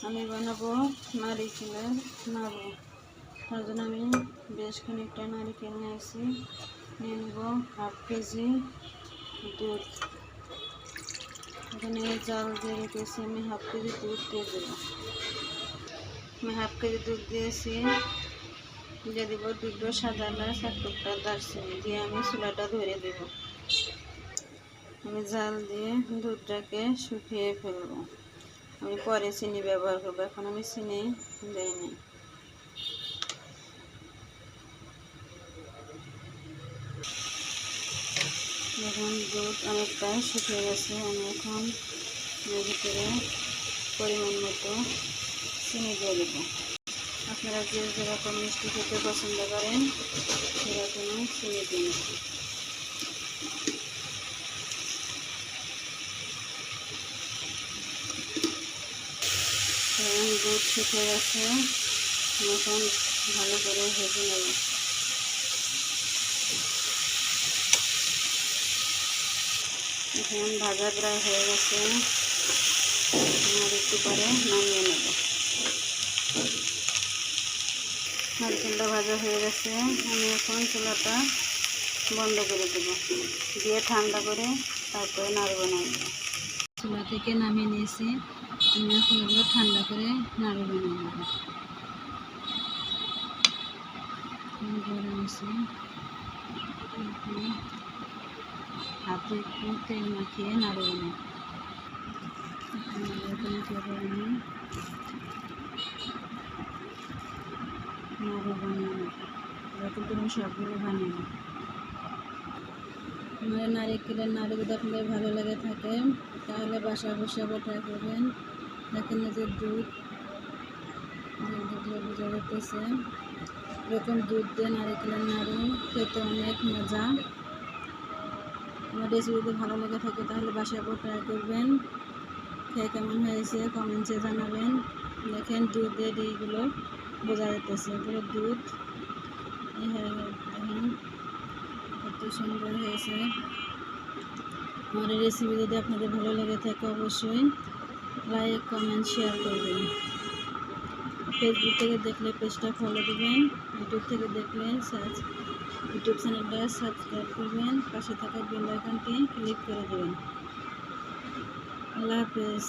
আমি বানাবো নারিকেলের নাড়ু। তার জন্য আমি বেশ খানিকটা নারিকেল নিয়েছি, নিয়ে নেব হাফ কেজি দুধ। এখানে জাল দিয়ে রেখেছি, আমি হাফ কেজি দুধ দিয়ে দেব। আমি হাফ কেজি দুধ দিয়েছি, দিয়ে দেবো দুটো সাদা এলাচ, এক টুকরা দারচিনি দিয়ে আমি চুলাটা ধরে দেব। আমি জাল দিয়ে দুধটাকে শুকিয়ে ফেলবো। আমি পরে চিনি ব্যবহার করবো, এখন আমি চিনি দেইনি। এখন দুধ অনেকটা শুকিয়ে গেছে, আমি এখন এর ভিতরে পরিমাণ মতো চিনি দিয়ে দেবো। আপনারা যে যেরকম মিষ্টি খেতে পছন্দ করেন সেরকম চিনি দিন। দুধ শুকিয়ে গেছে, এখন ভালো করে ভেজে নেব। এখন ভাজা প্রায় হয়ে গেছে, আর একটু পরে নামিয়ে নেব। নারকেলটা ভাজা হয়ে গেছে, আমি এখন চুলাটা বন্ধ করে দেব, দিয়ে ঠান্ডা করে তারপরে নাড়ু বানাবো। চুলা থেকে নামিয়ে নিয়েছি, আমি এখন এগুলো ঠান্ডা করে নাড়ু বানাবো। হাতে একটু তেল মাখিয়ে নাড়ু বানাবো। নাড়ু বানিয়ে নেব, এরকম তুমি সবগুলো বানিয়ে নেব। আমার নারিকেলের নাড়ু যদি আপনাদের ভালো লেগে থাকে তাহলে বাসায় বসে ট্রাই করবেন। দেখেন যে দুধ দেখলে বোঝা যাচ্ছে, এরকম দুধ দিয়ে নারিকেলের নাড়ু খেতে অনেক মজা। আমার রেসিপি যদি ভালো লেগে থাকে তাহলে বাসায় ট্রাই করবেন। খেয়ে কেমন হয়েছে কমেন্টসে জানাবেন। দেখেন দুধের এইগুলো বোঝা যাচ্ছে, এগুলো দুধ দেখেন কত সুন্দর হয়েছে। আমার এই রেসিপি যদি আপনাদের ভালো লেগে থাকে অবশ্যই লাইক কমেন্ট শেয়ার করবেন। ফেসবুক থেকে দেখলে পেজটা ফলো দেবেন, ইউটিউব থেকে দেখলে ইউটিউব চ্যানেলটা সাবস্ক্রাইব করবেন, পাশে থাকা বেল আইকনটি ক্লিক করে দেবেন। আল্লাহ হাফেজ।